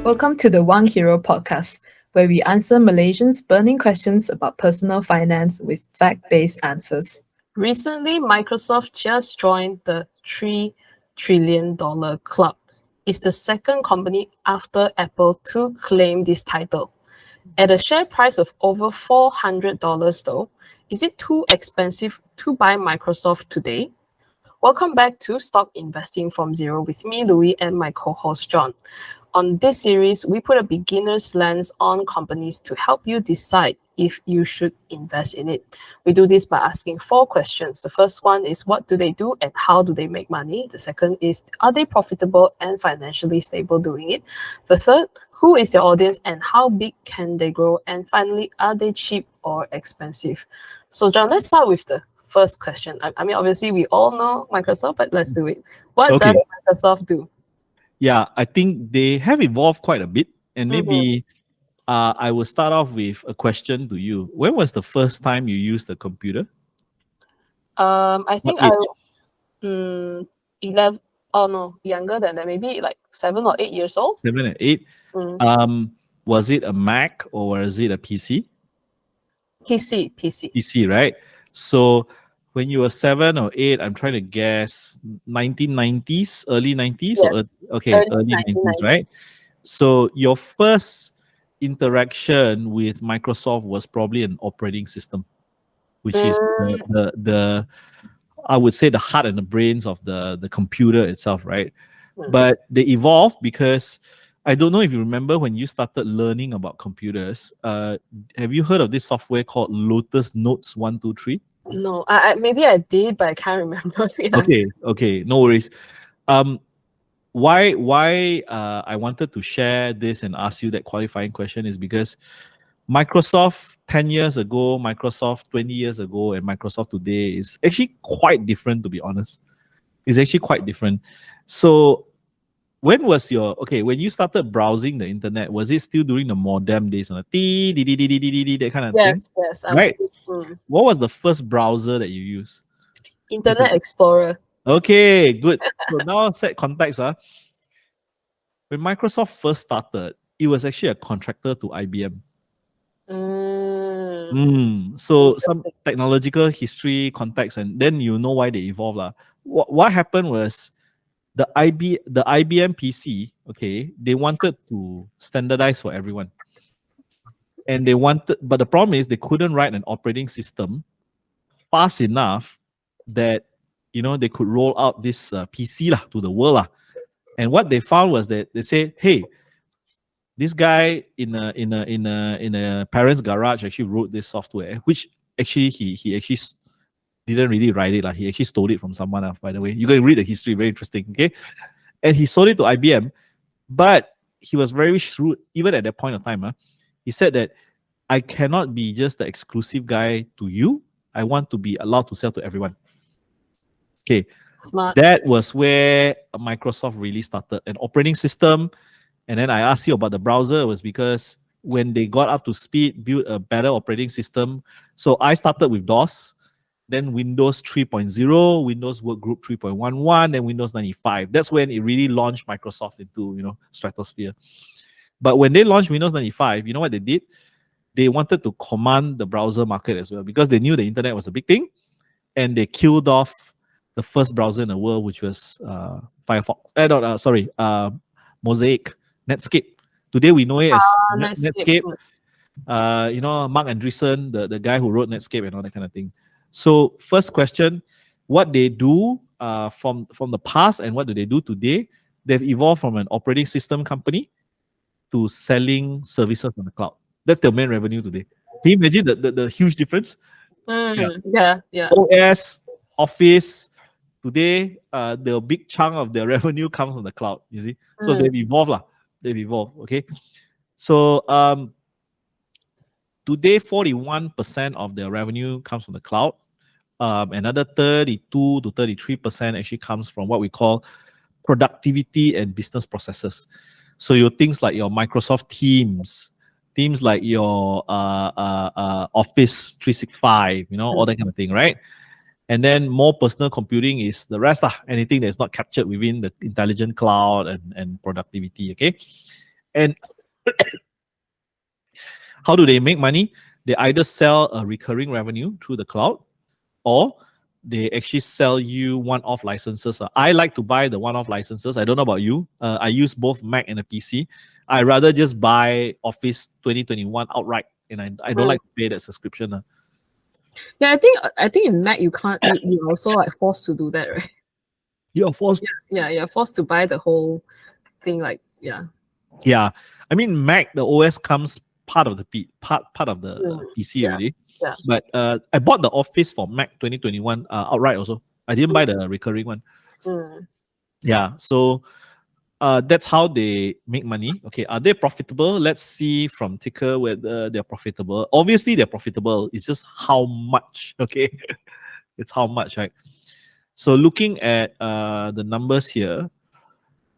Welcome to the WangHiro podcast, where we answer Malaysians' burning questions about personal finance with fact-based answers. Recently, Microsoft just joined the $3 trillion club. It's the second company after Apple to claim this title. At a share price of over $400 though, is it too expensive to buy Microsoft today? Welcome back to Stock Investing from Zero with me, Louis, and my co-host, John. On this series, we put a beginner's lens on companies to help you decide if you should invest in it. We do this by asking 4 questions. The first one is, what do they do and how do they make money? The second is, are they profitable and financially stable doing it? The third, who is your audience and how big can they grow? And finally, are they cheap or expensive? So John, let's start with the first question. I mean, obviously, we all know Microsoft, but let's do it. What does Microsoft do? Yeah, I think they have evolved quite a bit. And maybe I will start off with a question to you. When was the first time you used a computer? I think 11, oh no, younger than that, maybe like 7 or 8 years old. 7 and 8. Was it a Mac or was it a PC? PC. PC, right? So when you were 7 or 8, I'm trying to guess 1990s, early 90s? Yes. Early 90s, right? So your first interaction with Microsoft was probably an operating system, which is the I would say the heart and the brains of the computer itself, right? But they evolved because I don't know if you remember when you started learning about computers. Have you heard of this software called Lotus Notes 123? No, I maybe I did, but I can't remember. Yeah. Okay, no worries. Why I wanted to share this and ask you that qualifying question is because Microsoft 10 years ago, Microsoft 20 years ago, and Microsoft today is actually quite different, to be honest. It's actually quite different. So when you started browsing the internet, was it still during the modem days on the that kind of thing? Yes. Right. What was the first browser that you used? Internet Explorer. Okay, good. So now set context. When Microsoft first started, it was actually a contractor to IBM. So some technological history context, and then you know why they evolved. What happened was the IBM PC, okay, they wanted to standardize for everyone. And but the problem is they couldn't write an operating system fast enough that they could roll out this PC to the world. And what they found was that they say, hey, this guy in a parent's garage actually wrote this software, which actually he actually didn't really write it. He actually stole it from someone else, by the way. You can read the history, very interesting. Okay. And he sold it to IBM, but he was very shrewd, even at that point of time. He said that I cannot be just the exclusive guy to you. I want to be allowed to sell to everyone. Okay. Smart. That was where Microsoft really started. An operating system. And then I asked you about the browser was because when they got up to speed, built a better operating system. So I started with DOS, then Windows 3.0, Windows Workgroup 3.11, then Windows 95. That's when it really launched Microsoft into, stratosphere. But when they launched Windows 95, you know what they did? They wanted to command the browser market as well because they knew the internet was a big thing, and they killed off the first browser in the world, which was Firefox. Mosaic, Netscape. Today we know it as Netscape. Mark Andreessen, the guy who wrote Netscape and all that kind of thing. So first question, what they do from the past and what do they do today? They've evolved from an operating system company to selling services on the cloud. That's their main revenue today. Can you imagine the huge difference? Yeah. OS, Office, today the big chunk of their revenue comes from the cloud, you see. So they've evolved. Okay. So today 41% of their revenue comes from the cloud. Another 32 to 33% actually comes from what we call productivity and business processes. So your things like your Microsoft Teams like your Office 365, all that kind of thing, right? And then more personal computing is the rest, anything that's not captured within the intelligent cloud and productivity, okay? And how do they make money? They either sell a recurring revenue through the cloud, or they actually sell you one-off licenses. I like to buy the one-off licenses. I don't know about you. I use both Mac and a PC. I rather just buy Office 2021 outright, and I don't like to pay that subscription. Yeah, I think in Mac you can't. You're also like forced to do that, right? You're forced. Yeah, you're forced to buy the whole thing. Like, yeah. Yeah, I mean Mac, the OS comes part of the part of the PC already. Yeah. But I bought the Office for Mac 2021 outright also. I didn't buy the recurring one. Yeah, so that's how they make money. Okay, are they profitable? Let's see from Ticker whether they're profitable. Obviously, they're profitable. It's just how much. Okay, it's how much, right? So looking at the numbers here.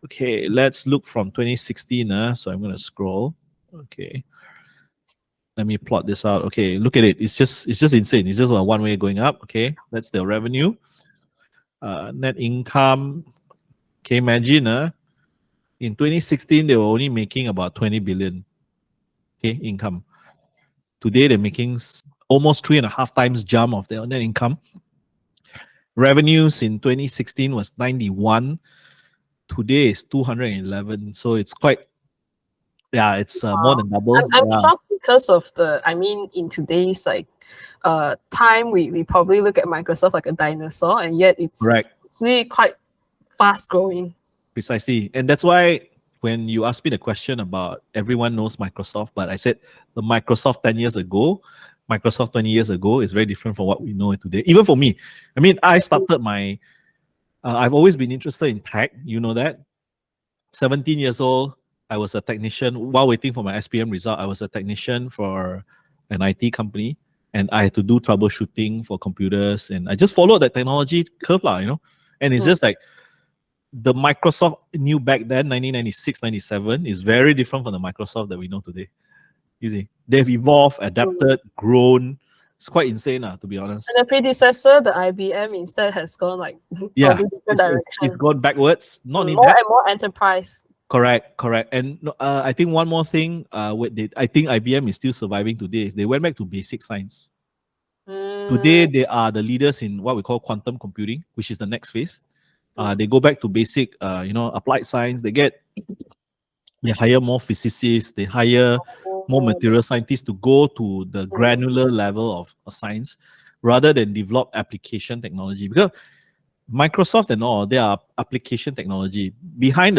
Okay, let's look from 2016. So I'm gonna scroll. Okay. Let me plot this out. Okay, look at it. It's just insane. It's just a one way going up. Okay, that's the revenue. Net income. Okay, imagine in 2016 they were only making about 20 billion. Okay, income. Today they're making almost 3.5 times jump of their net income. Revenues in 2016 was 91. Today is 211. So it's quite. Yeah, it's more than double. I'm shocked because of in today's time, we probably look at Microsoft like a dinosaur, and yet it's really quite fast growing. Precisely. And that's why when you asked me the question about everyone knows Microsoft, but I said the Microsoft 10 years ago, Microsoft 20 years ago is very different from what we know today. Even for me. I mean, I started my, I've always been interested in tech, you know that. 17 years old, I was a technician. While waiting for my SPM result, I was a technician for an IT company, and I had to do troubleshooting for computers, and I just followed that technology curve, and it's just like the Microsoft knew back then, 1996, 97, is very different from the Microsoft that we know today. You see, they've evolved, adapted, grown. It's quite insane, to be honest. And the predecessor, the IBM, instead has gone it's gone backwards. Not more and more enterprise. Correct. And I think one more thing, I think IBM is still surviving today. Is they went back to basic science. Today, they are the leaders in what we call quantum computing, which is the next phase. They go back to basic, applied science. They hire more physicists. They hire more material scientists to go to the granular level of science, rather than develop application technology. Because Microsoft and all, they are application technology. Behind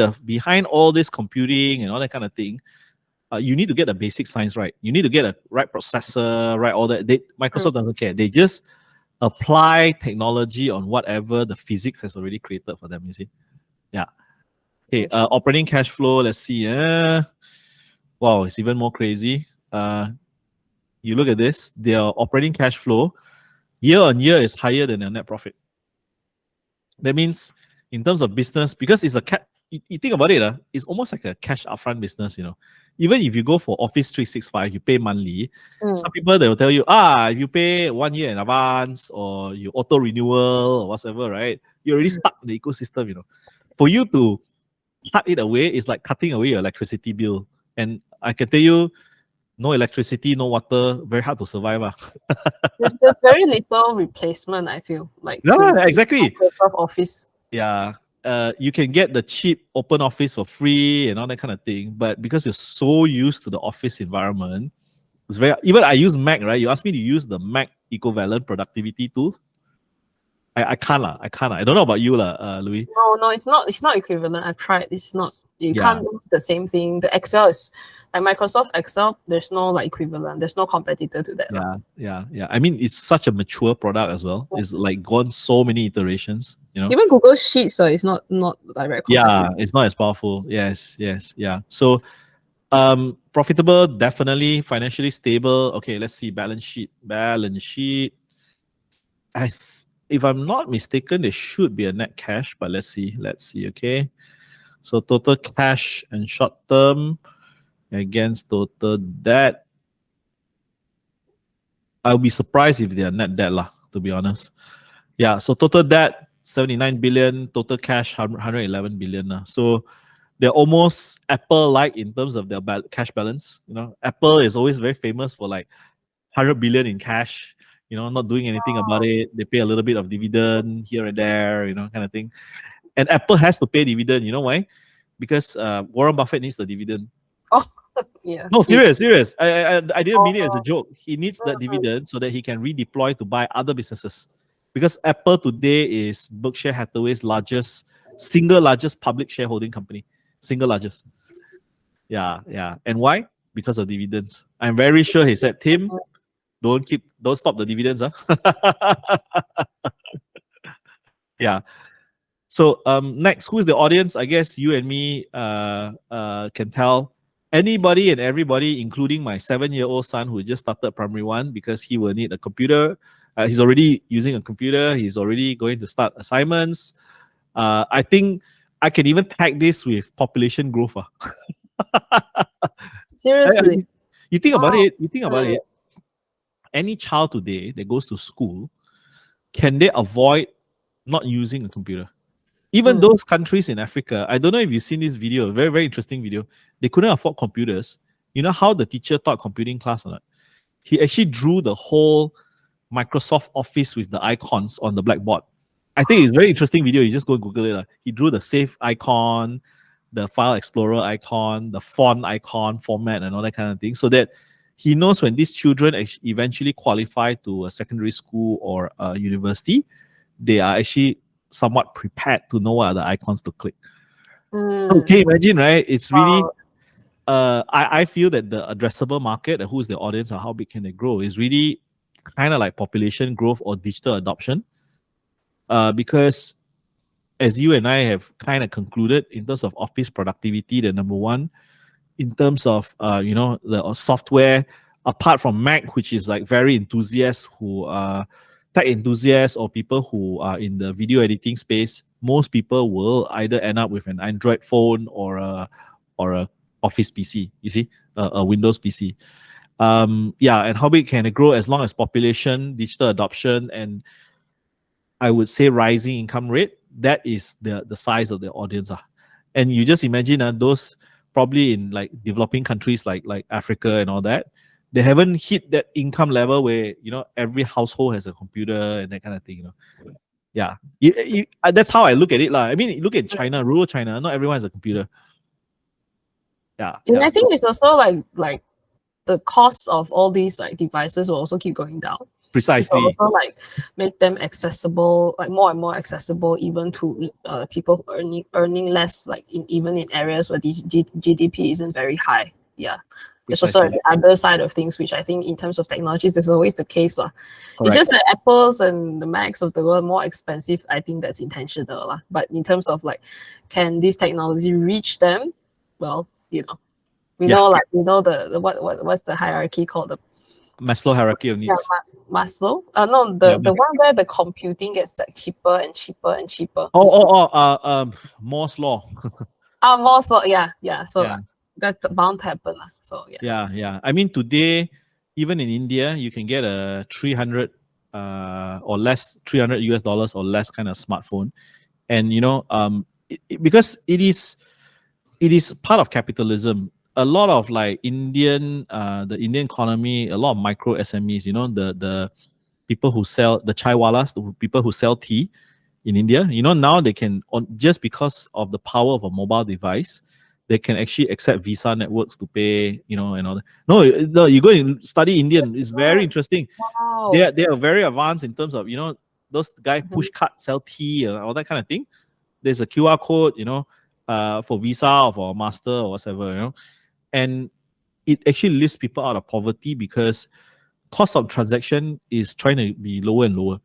all this computing and all that kind of thing, you need to get the basic science right. You need to get a right processor, right, all that. Microsoft doesn't care. They just apply technology on whatever the physics has already created for them, you see. Yeah. Okay, operating cash flow, let's see. Wow, it's even more crazy. You look at this, their operating cash flow year on year is higher than their net profit. That means in terms of business, because it's you think about it, it's almost like a cash upfront business, Even if you go for Office 365, you pay monthly. Some people, they will tell you, if you pay 1 year in advance, or you auto renewal or whatever, right? You're already stuck in the ecosystem, For you to cut it away is like cutting away your electricity bill. And I can tell you, no electricity, no water, very hard to survive. There's very little replacement, I feel. Exactly. Microsoft Office. Yeah. You can get the cheap open office for free and all that kind of thing. But because you're so used to the office environment, it's very, even I use Mac, right? You ask me to use the Mac equivalent productivity tools. I can't. I don't know about you, Louis. No, it's not equivalent. I've tried. It's not. You can't do the same thing. The Excel is like Microsoft Excel. There's no equivalent. There's no competitor to that. Yeah. I mean, it's such a mature product as well. It's like gone so many iterations. Even Google Sheets, it's not direct. Yeah, it's not as powerful. Yes. Yeah. So, profitable, definitely. Financially stable. Okay, let's see. Balance sheet. If I'm not mistaken, there should be a net cash, but let's see. Okay. So total cash and short term against total debt. I'll be surprised if they are net debt, to be honest. Yeah, so total debt 79 billion, total cash 111 billion. So they're almost Apple-like in terms of their cash balance. You know, Apple is always very famous for like 100 billion in cash. You know, not doing anything about it. They pay a little bit of dividend here and there. You know, kind of thing. And Apple has to pay dividend. You know why? Because Warren Buffett needs the dividend. Oh, yeah. No, serious. I didn't mean it as a joke. He needs that dividend so that he can redeploy to buy other businesses. Because Apple today is Berkshire Hathaway's single largest public shareholding company. Single largest. Yeah. And why? Because of dividends. I'm very sure he said, Tim, don't stop the dividends. Yeah. So next, who's the audience? I guess you and me can tell. Anybody and everybody, including my 7-year-old son who just started primary 1 because he will need a computer. He's already using a computer. He's already going to start assignments. I think I can even tag this with population growth. Seriously. You think about it. Any child today that goes to school, can they avoid not using a computer? Even those countries in Africa, I don't know if you've seen this video, very, very interesting video. They couldn't afford computers. You know how the teacher taught computing class or not? He actually drew the whole Microsoft Office with the icons on the blackboard. I think it's a very interesting video. You just go Google it. He drew the save icon, the file explorer icon, the font icon, format, and all that kind of thing, so that he knows when these children eventually qualify to a secondary school or a university, they are actually somewhat prepared to know what are the icons to click. So can you imagine, right? It's really, I feel that the addressable market and who's the audience or how big can they grow is really kind of like population growth or digital adoption. Because as you and I have kind of concluded, in terms of office productivity, the number one, in terms of the software, apart from Mac, which is like very enthusiasts who are tech enthusiasts or people who are in the video editing space, most people will either end up with an Android phone or a Office PC. You see, a Windows PC. And how big can it grow? As long as population, digital adoption, and I would say rising income rate, that is the size of the audience. And you just imagine those probably in like developing countries like Africa and all that, they haven't hit that income level where every household has a computer and that kind of thing. Yeah, that's how I look at it, lah. I mean, look at China, rural China. Not everyone has a computer. Yeah, and I think it's also like the cost of all these like devices will also keep going down. Precisely. Also, like make them accessible, like more and more accessible, even to people earning less, like even in areas where the GDP isn't very high. Yeah. There's also the other side of things, which I think in terms of technologies, this is always the case. It's just that Apples and the Macs of the world are more expensive. I think that's intentional. But in terms of like, can this technology reach them? Well, we know the what's the hierarchy called? The Maslow hierarchy of needs. Yeah, Maslow. The one where the computing gets like cheaper and cheaper and cheaper. Moore's law. Moore's law. Yeah. So that's bound to happen. So yeah. Yeah. I mean, today, even in India, you can get a $300 or less, $300 or less kind of smartphone, and because it is part of capitalism. A lot of like the Indian economy, a lot of micro SMEs, the people who sell, the chaiwalas, the people who sell tea in India, now they can, just because of the power of a mobile device, they can actually accept Visa networks to pay, and all that. No, you go and study Indian. It's very interesting. Wow. They are very advanced in terms of, those guys push card, sell tea, and all that kind of thing. There's a QR code, for Visa or for Master or whatever, and it actually lifts people out of poverty because cost of transaction is trying to be lower and lower.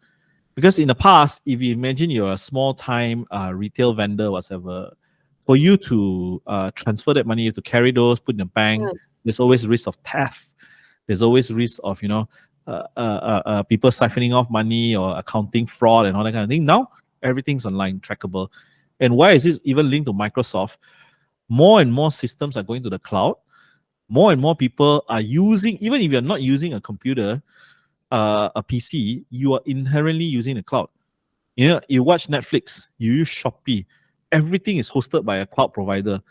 Because in the past, if you imagine you're a small time retail vendor, whatever, for you to transfer that money, you have to carry those, put in the bank. There's always risk of theft. There's always risk of people siphoning off money or accounting fraud and all that kind of thing. Now everything's online, trackable. And why is this even linked to Microsoft? More and more systems are going to the cloud. More and more people are using, even if you're not using a computer, a PC, you are inherently using the cloud. You watch Netflix, you use Shopee, everything is hosted by a cloud provider.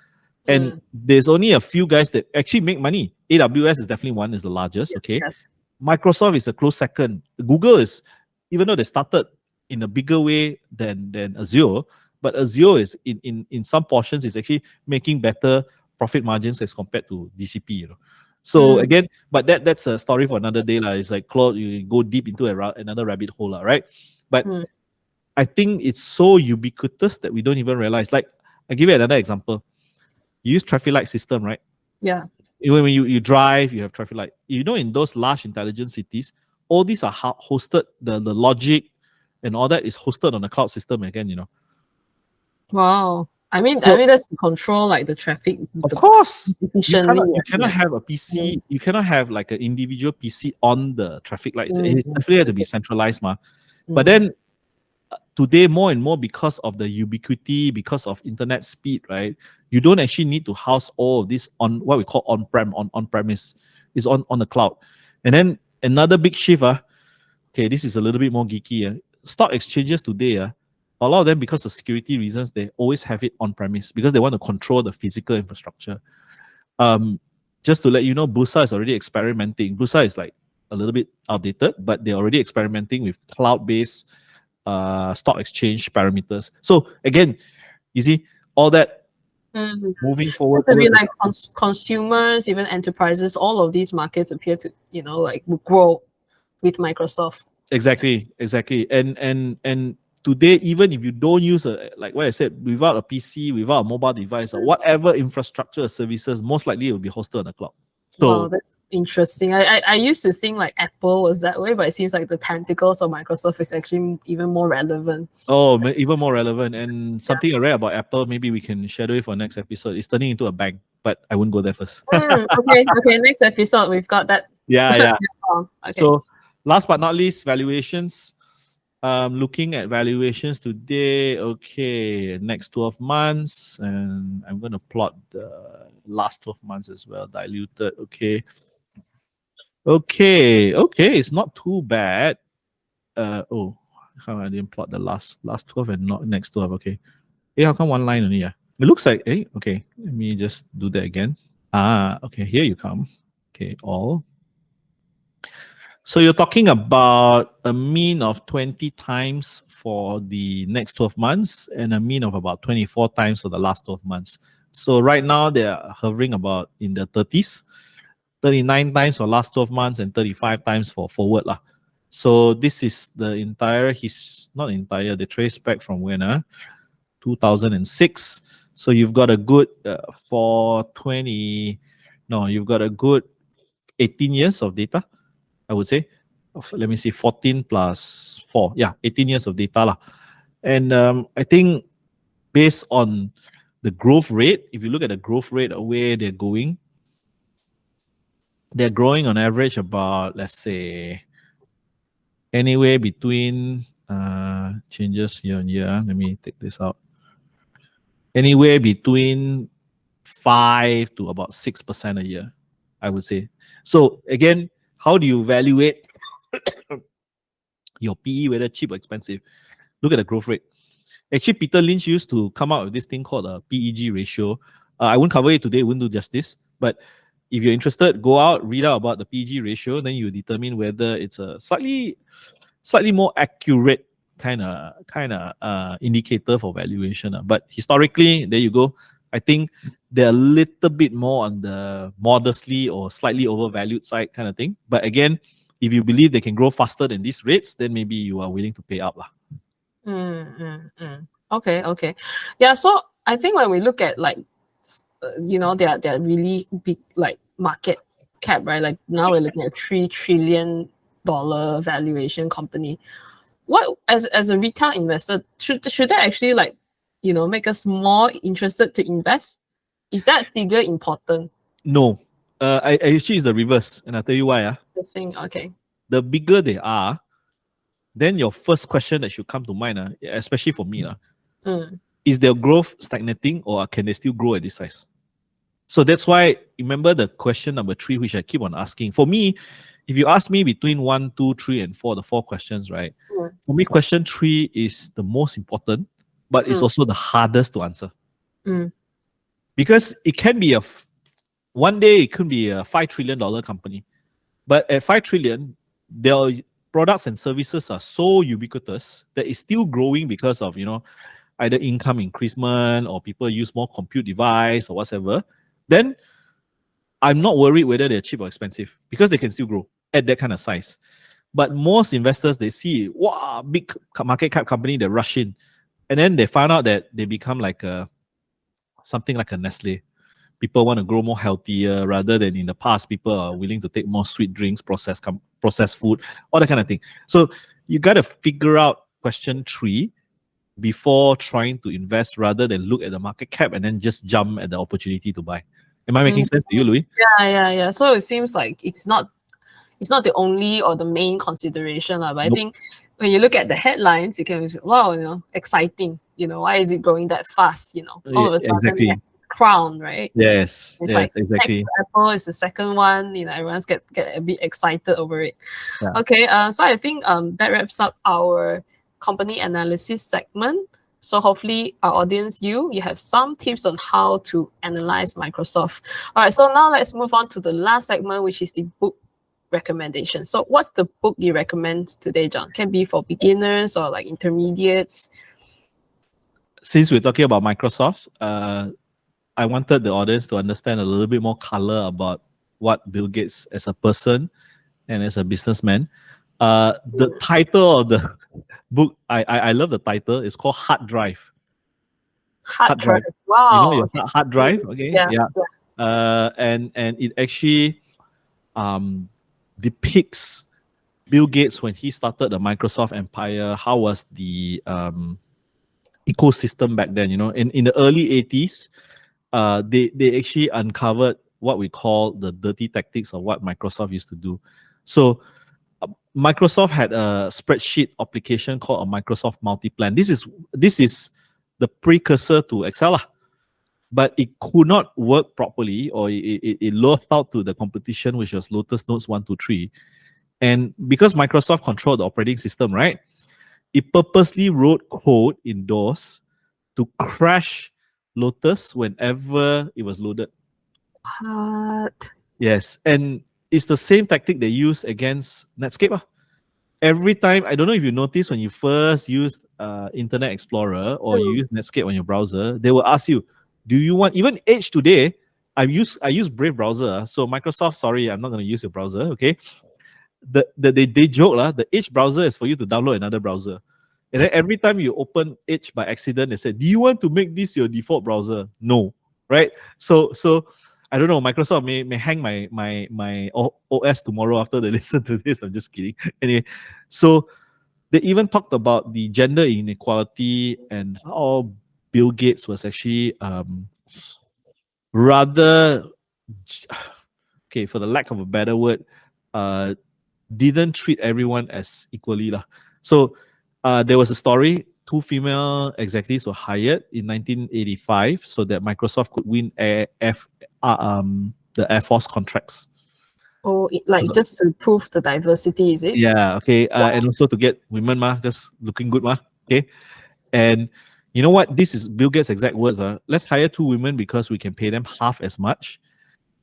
And there's only a few guys that actually make money. AWS is definitely one, is the largest, okay? Yes. Microsoft is a close second. Google is, even though they started in a bigger way than Azure, but Azure is in some portions is actually making better profit margins as compared to GCP, you know. So again, but that's a story for another day. It's like Claude, you go deep into another rabbit hole, right? But I think it's so ubiquitous that we don't even realize. Like, I'll give you another example. You use traffic light system, right? Yeah. When you drive, you have traffic light. You know, in those large intelligent cities, all these are hosted, the logic and all that is hosted on the cloud system again, you know. Wow. I mean, So- that's to control like the traffic. Of course, you efficiently. cannot have a PC. You cannot have like an individual PC on the traffic lights. It Mm. definitely have to be centralized, ma. But Mm. then today, more and more, because of the ubiquity, because of internet speed, right? You don't actually need to house all of this on what we call on-premise. It's on the cloud. And then another big shift, okay, this is a little bit more geeky. Stock exchanges today, a lot of them, because of security reasons, they always have it on-premise because they want to control the physical infrastructure. Just to let you know, Bursa is already experimenting. Bursa is like a little bit outdated, but they're already experimenting with cloud-based stock exchange parameters. So again, you see, all that moving forward. I mean, like consumers, even enterprises, all of these markets appear to, like will grow with Microsoft. Exactly. And today, even if you don't use like what I said, without a PC, without a mobile device, or whatever infrastructure or services, most likely it will be hosted on the cloud. So wow, that's interesting. I used to think like Apple was that way, but it seems like the tentacles of Microsoft is actually even more relevant. oh, even more relevant. And something I read about Apple, maybe we can shadow it for next episode. It's turning into a bank, but I wouldn't go there first. Okay. Next episode, we've got that. Yeah. Okay. So last but not least, valuations. Looking at valuations today, okay, next 12 months, and I'm going to plot the last 12 months as well, diluted, okay, it's not too bad. Oh, how I didn't plot the last 12 and not next 12, okay. Hey, how come one line only, yeah? It looks like, hey, okay, let me just do that again. Okay, here you come. Okay, all. So you're talking about a mean of 20 times for the next 12 months and a mean of about 24 times for the last 12 months. So right now they're hovering about in the 30s, 39 times for last 12 months and 35 times for forward. So this is the entire, not entire, they trace back from when? 2006. So you've got a good you've got a good 18 years of data. I would say, let me see, 14 plus 4. Yeah, 18 years of data. And I think based on the growth rate, if you look at the growth rate of where they're going, they're growing on average about, let's say, anywhere between, changes year on year. Let me take this out. Anywhere between 5 to about 6% a year, I would say. So again, how do you evaluate your PE, whether cheap or expensive? Look at the growth rate. Actually, Peter Lynch used to come out with this thing called a PEG ratio. I won't cover it today, won't do justice. But if you're interested, go out, read out about the PEG ratio, then you determine whether it's a slightly more accurate kind of indicator for valuation. But historically, there you go. I think they're a little bit more on the modestly or slightly overvalued side kind of thing. But again, if you believe they can grow faster than these rates, then maybe you are willing to pay up. Okay. Yeah, so I think when we look at like, they're really big like market cap, right? Like now we're looking at $3 trillion valuation company. What as a retail investor, should that actually like, make us more interested to invest? Is that figure important? No. I actually it's the reverse, and I'll tell you why. Interesting. Okay. The bigger they are, then your first question that should come to mind, especially for me, is their growth stagnating or can they still grow at this size? So that's why, remember the question number 3, which I keep on asking. For me, if you ask me between 1, 2, 3, and 4, the 4 questions, right? For me, question 3 is the most important, but it's also the hardest to answer. because it can be one day it could be a $5 trillion company, but at 5 trillion, their products and services are so ubiquitous that it's still growing because of, either income increasement or people use more compute device or whatever. Then I'm not worried whether they're cheap or expensive because they can still grow at that kind of size. But most investors, they see, wow, big market cap company, they rush in. And then they find out that they become like something like a Nestle. People want to grow more healthier rather than in the past, people are willing to take more sweet drinks, processed food, all that kind of thing. So you got to figure out question 3 before trying to invest rather than look at the market cap and then just jump at the opportunity to buy. Am I making sense to you, Louis? Yeah. So it seems like it's not the only or the main consideration, but I think when you look at the headlines, you can say, wow, exciting. Why is it growing that fast? All of a sudden, exactly. Crown, right? Yes, it's yes, like exactly. Next Apple is the second one. Everyone's get a bit excited over it. Yeah. Okay, so I think that wraps up our company analysis segment. So hopefully our audience, you have some tips on how to analyze Microsoft. All right, so now let's move on to the last segment, which is the book recommendation. So what's the book you recommend today, John? Can be for beginners or like intermediates. Since we're talking about Microsoft, I wanted the audience to understand a little bit more color about what Bill Gates as a person and as a businessman. The title of the book, I love the title. It's called Hard Drive. Hard Drive. Wow. Your hard drive, okay? Yeah. And it actually depicts Bill Gates when he started the Microsoft empire. How was the ecosystem back then? In the early 80s, they actually uncovered what we call the dirty tactics of what Microsoft used to do. So Microsoft had a spreadsheet application called a Microsoft Multiplan. This is the precursor to Excel, but it could not work properly, or it lost out to the competition, which was Lotus Notes 1, 2, 3. And because Microsoft controlled the operating system, right, it purposely wrote code in DOS to crash Lotus whenever it was loaded. What? Yes, and it's the same tactic they use against Netscape. Every time, I don't know if you noticed when you first used Internet Explorer or you use Netscape on your browser, they will ask you, do you want, even Edge today, I use Brave browser. So Microsoft, sorry, I'm not going to use your browser, okay? They joke, the Edge browser is for you to download another browser. And then every time you open Edge by accident, they say, do you want to make this your default browser? No, right? So I don't know, Microsoft may hang my OS tomorrow after they listen to this. I'm just kidding. Anyway, so they even talked about the gender inequality and how Bill Gates was actually rather, okay, for the lack of a better word, didn't treat everyone as equally. So there was a story, 2 female executives were hired in 1985 so that Microsoft could win the Air Force contracts. Oh, just to prove the diversity, is it? Yeah, okay. And also to get women, because looking good, okay. And you know what? This is Bill Gates' exact words. Let's hire 2 women because we can pay them half as much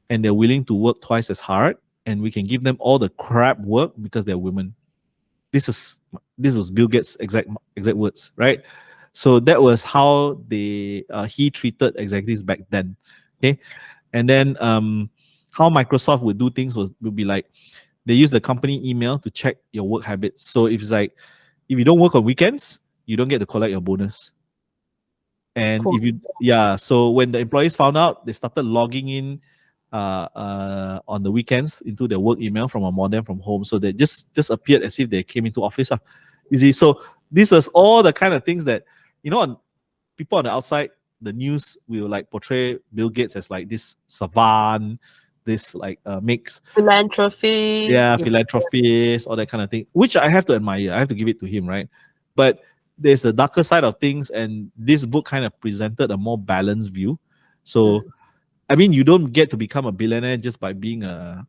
and they're willing to work twice as hard, and we can give them all the crap work because they're women. This was Bill Gates' exact words, right? So that was how he treated executives back then. Okay, and then how Microsoft would do things would be like, they use the company email to check your work habits. So if it's like, if you don't work on weekends, you don't get to collect your bonus. And cool. So when the employees found out, they started logging in on the weekends into their work email from a modem from home, so they just appeared as if they came into office. You see, so this is all the kind of things that, people on the outside, the news will like portray Bill Gates as like this savant, this like makes philanthropist, all that kind of thing, which I have to admire. I have to give it to him, right? But there's the darker side of things, and this book kind of presented a more balanced view. So I mean, you don't get to become a billionaire just by being a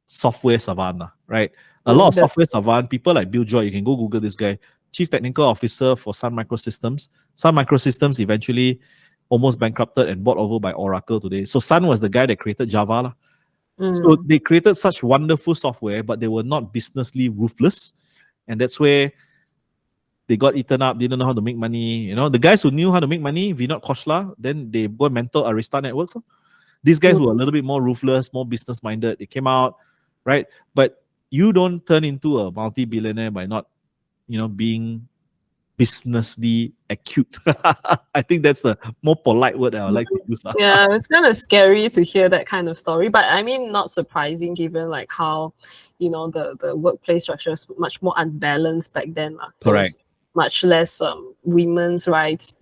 software savant, right? A lot of software savant, people like Bill Joy, you can go Google this guy, Chief Technical Officer for Sun Microsystems. Sun Microsystems eventually almost bankrupted and bought over by Oracle today. So Sun was the guy that created Java lah. So they created such wonderful software, but they were not businessly ruthless, and that's where they got eaten up. Didn't know how to make money. You know, the guys who knew how to make money, Vinod Khosla, then they go and mentor Arista Networks. So. These guys who are a little bit more ruthless, more business minded, they came out, right? But you don't turn into a multi-billionaire by not, being businessly acute. I think that's the more polite word I would like to use. Yeah, it's kind of scary to hear that kind of story, but I mean, not surprising given like how, the workplace structure is much more unbalanced back then. Correct. Much less women's rights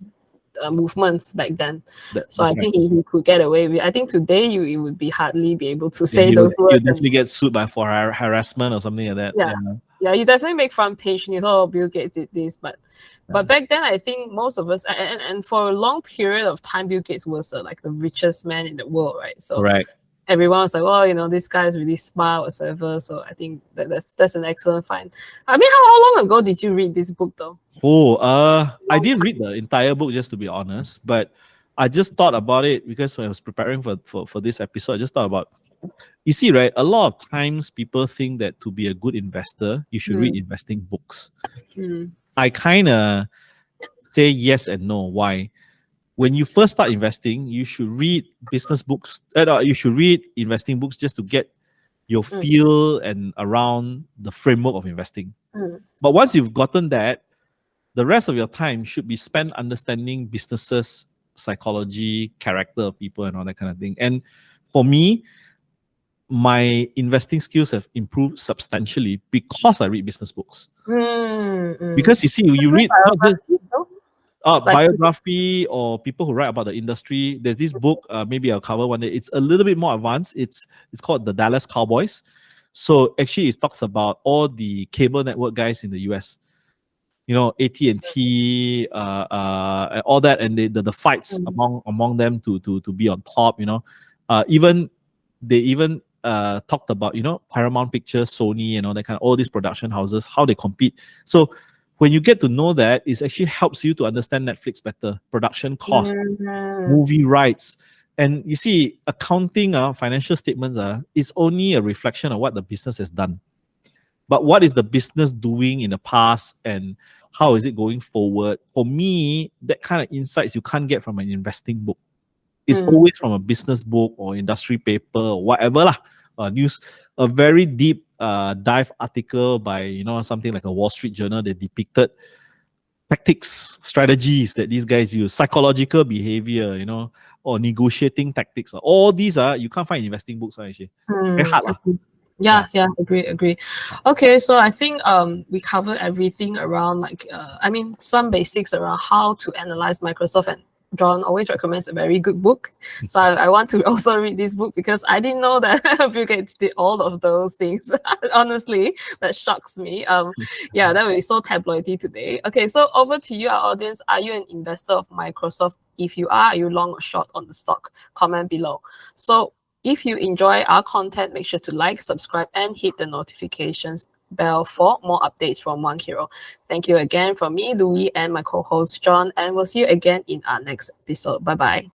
movements back then. So I think he could get away with it. I think today you would hardly be able to say those words. You definitely get sued for harassment or something like that. Yeah, you definitely make front page news. Oh, Bill Gates did this, but back then I think most of us and for a long period of time, Bill Gates was like the richest man in the world, right? So everyone was like, oh, this guy is really smart, whatever. So I think that's an excellent find. I mean, how long ago did you read this book though? I didn't read the entire book, just to be honest, but I just thought about it because when I was preparing for this episode, I just thought about, you see, right, a lot of times people think that to be a good investor, you should read investing books. I kind of say yes and no. Why? When you first start investing, you should read business books. You should read investing books just to get your feel and around the framework of investing. But once you've gotten that, the rest of your time should be spent understanding businesses, psychology, character of people, and all that kind of thing. And for me, my investing skills have improved substantially because I read business books. Because you see, you read not just biography or people who write about the industry. There's this book, maybe I'll cover one day. It's a little bit more advanced. It's called The Dallas Cowboys. So actually, it talks about all the cable network guys in the US. AT&T, all that, and the fights among them to be on top. They even talked about Paramount Pictures, Sony, and all that all these production houses, how they compete. So when you get to know that, it actually helps you to understand Netflix better, production cost, movie rights. And you see, accounting, financial statements, is only a reflection of what the business has done. But what is the business doing in the past and how is it going forward? For me, that kind of insights you can't get from an investing book. It's always from a business book or industry paper or whatever lah. News, a very deep dive article by something like a Wall Street Journal that depicted tactics, strategies that these guys use, psychological behavior, or negotiating tactics. All these you can't find in investing books actually. Very hard lah. Yeah, agree. Okay, so I think we covered everything around some basics around how to analyze Microsoft, and John always recommends a very good book. So I want to also read this book because I didn't know that Bill Gates did all of those things. Honestly, that shocks me. That would be so tabloidy today. Okay, so over to you, our audience. Are you an investor of Microsoft? If you are you long or short on the stock? Comment below. So if you enjoy our content, make sure to like, subscribe, and hit the notifications bell for more updates from WangHiro. Thank you again from me, Louis, and my co-host John, and we'll see you again in our next episode. Bye-bye.